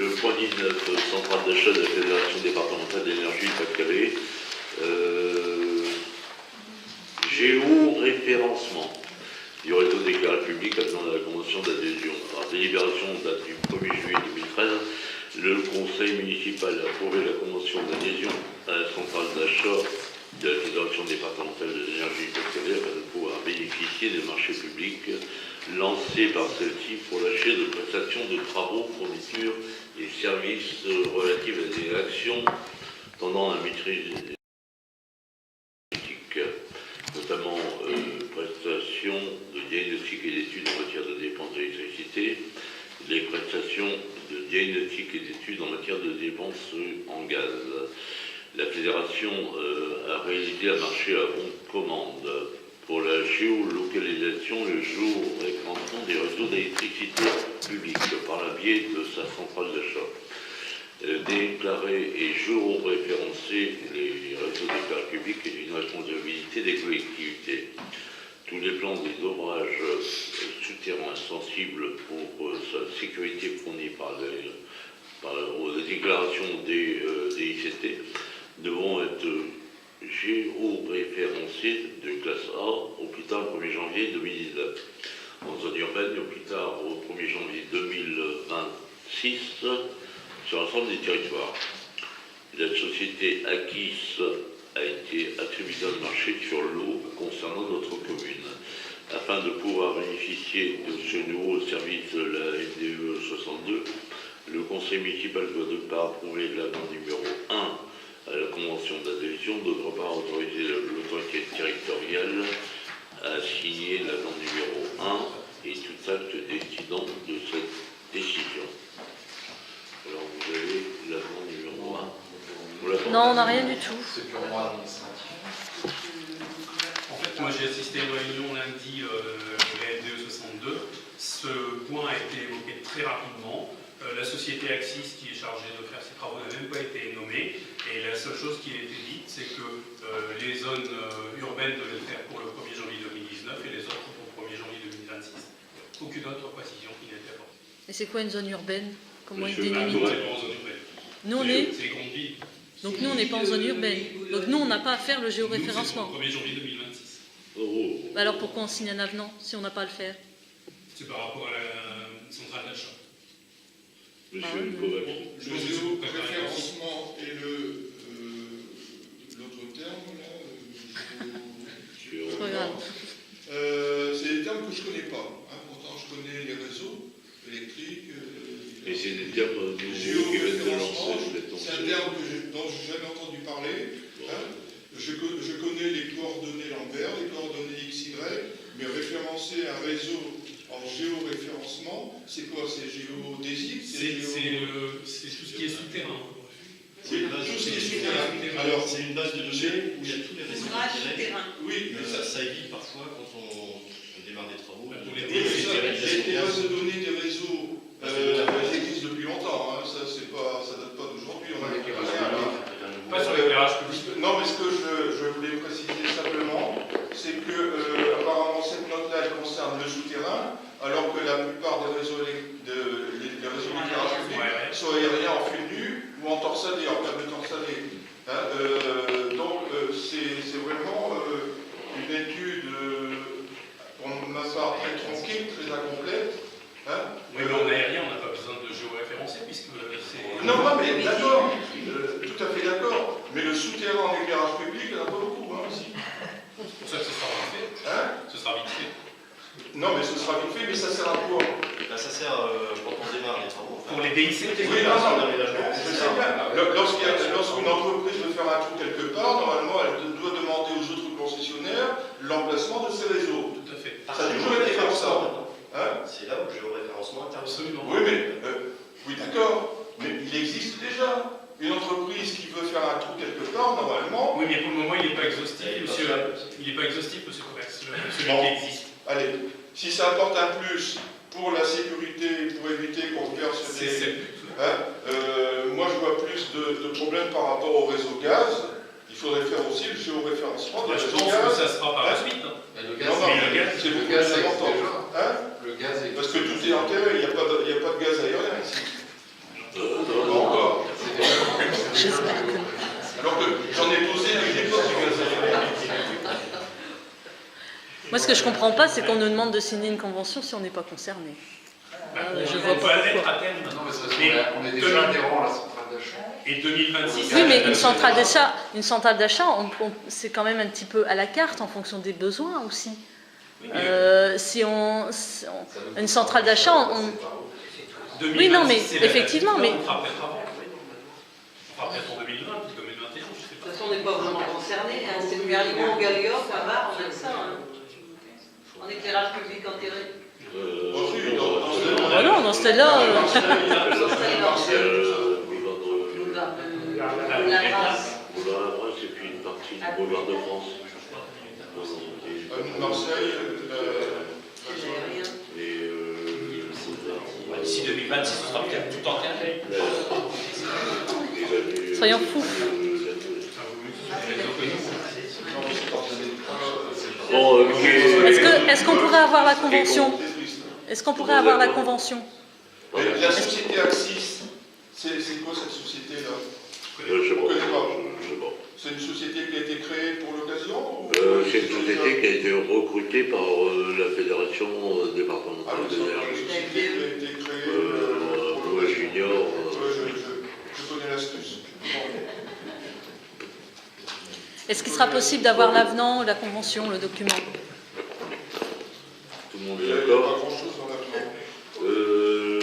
le point 19, centrale d'achat de la Fédération départementale d'énergie Pas-de-Calais. Géoréférencement du réseau d'éclairage public attenant à la convention d'adhésion. Par délibération date du 1er juillet 2013, le conseil municipal a approuvé la convention d'adhésion à la centrale d'achat de la Fédération départementale de l'énergie Pas-de-Calais afin de pouvoir bénéficier des marchés publics lancés par celle-ci pour l'achat de prestations de travaux, fournitures et services relatifs à des actions tendant à la maîtrise énergétique, notamment prestations de diagnostic et d'études en matière de dépenses d'électricité, les prestations de diagnostic et d'études en matière de dépenses en gaz. La Fédération a réalisé un marché à bon de commande pour la géolocalisation et le géoréférencement des réseaux d'électricité publique par le biais de sa centrale d'achat. Déclarer et géoréférencer les réseaux d'éclairage public est une responsabilité des collectivités. Tous les plans des ouvrages souterrains sensibles pour sa sécurité fournie par les déclarations des ICT devront être géoréférencés de classe A au plus tard le 1er janvier 2019. En zone urbaine, au plus tard au 1er janvier 2026 sur l'ensemble des territoires. La société Acquis a été attribuée dans le marché sur l'eau concernant notre commune. Afin de pouvoir bénéficier de ce nouveau service de la FDE 62, le conseil municipal doit de part approuver l'avenant numéro 1 à la convention d'adhésion, d'autre part autoriser l'autorité territoriale à signer l'avenant numéro 1 et tout acte décidant de cette décision. Alors vous avez l'avenant numéro 1. Non, on n'a rien du tout. C'est purement administratif. En fait, moi j'ai assisté à une réunion lundi de la FDE 62. Ce point a été évoqué très rapidement. La société Axis qui est chargée de faire ces travaux n'a même pas été nommée. Et la seule chose qui a été dite, c'est que les zones urbaines devaient le faire pour le 1er janvier 2019 et les autres pour le 1er janvier 2026. Aucune autre précision qui n'a été apportée. Et c'est quoi une zone urbaine? Comment ils Nous, délimitent? on n'est pas en zone urbaine. Nous, on est... C'est les grandes villes. Donc nous, on n'est pas en zone urbaine. Donc nous, on n'a pas à faire le géoréférencement. Nous, c'est pour le 1er janvier 2026. Bah alors pourquoi on signe un avenant si on n'a pas à le faire? C'est par rapport à la centrale d'achat. Monsieur Kovac. Le géoréférencement et l'autre terme, là, C'est pas grave. c'est des termes que je ne connais pas. Hein. Pourtant, je connais les réseaux électriques. Et c'est des termes nouveaux qui viennent de géoréférencement, lancer. c'est un terme dont je n'ai jamais entendu parler. Hein. Je connais les coordonnées Lambert, les coordonnées XY, mais référencer un réseau en géoréférencement, c'est quoi? C'est géodésique? C'est tout ce qui est souterrain. Oui, tout ce qui est souterrain. Alors, c'est une base de données où il y a tous les réseaux d'intérêt. oui, mais Ça évite parfois quand on démarre des travaux. Pour les les bases de données des réseaux, elles existent depuis longtemps. Hein. Ça date pas d'aujourd'hui. Pas sur l'éclairage public. Non, mais ce que je voulais préciser simplement, c'est que apparemment cette note-là elle concerne le souterrain, alors que la plupart des réseaux d'éclairage public sont aériens en fil nu ou en torsadé, en câble torsadé. Hein, donc c'est vraiment une étude, pour ma part, très tronquée, très incomplète. Hein. Oui, mais en aérien, on n'a pas besoin de géoréférencer puisque c'est... Non, mais d'accord, tout à fait d'accord. Mais le souterrain en éclairage public, il n'y en a pas beaucoup, hein, aussi. C'est pour ça que ce sera vite fait. Hein? Ce sera vite fait. Non, mais ce sera vite fait, mais ça sert à quoi? Ça sert quand on démarre les travaux. Pour les DIC, Oui, non, je sais bien. Lorsqu'une entreprise veut faire un trou quelque part, normalement, elle doit demander aux autres concessionnaires l'emplacement de ces réseaux. Tout à fait. Ça a toujours été comme ça. Hein? C'est là où le géoréférencement intervient. Absolument. Oui, mais oui, d'accord. Mais il existe déjà. Une entreprise qui veut faire un trou quelque part, normalement. Oui, mais pour le moment, il n'est pas exhaustif, monsieur. Il n'est pas exhaustif, monsieur Covax, celui Bon. qui existe. Allez, si ça apporte un plus pour la sécurité, pour éviter qu'on verse des... Hein, moi, je vois plus de problèmes par rapport au réseau gaz. Il faudrait faire aussi le géoréférencement du Je réseau pense gaz. que ça sera par la suite. Hein. Le Non, non, c'est beaucoup plus important. Hein? Le gaz est... Parce que tout est enterré, il n'y a pas de gaz aérien ici. Moi, ce que je comprends pas, c'est qu'on nous demande de signer une convention si on n'est pas concerné. Je vois On peut pas l'être pourquoi. à terme. Non, mais on est déjà adhérent à la centrale d'achat. Et 2026. Oui, mais une centrale d'achat, c'est quand même un petit peu à la carte en fonction des besoins aussi. Une centrale d'achat, oui, non, mais effectivement, mais On fera peut-être avant. On fera peut-être en 2020, 2021, je sais De pas. toute façon, on n'est pas vraiment concerné. Hein. C'est le Garlimont, au Galliop, à Var, on a que ça. Hein. En éclairage public enterré. ah non, dans celle-là, La race. Boulevard La Brasse et puis une partie du boulevard de France. Marseille, Rien. Et D'ici 2026, ce sera peut-être tout enterré. soyons fous. Bon, Est-ce qu'on pourrait avoir la convention? Est-ce qu'on pourrait avoir la convention? la société Axis, c'est quoi cette société-là? je sais On ne connaît pas. pas. Je sais pas. C'est une société qui a été créée pour l'occasion C'est une société qui a été recrutée par la Fédération départementale Ah oui, de c'est une l'énergie. société qui a été créée Moi, junior. je connais l'astuce. Est-ce qu'il sera possible d'avoir l'avenant, la convention, le document? Tout le monde Il est n'y a d'accord. pas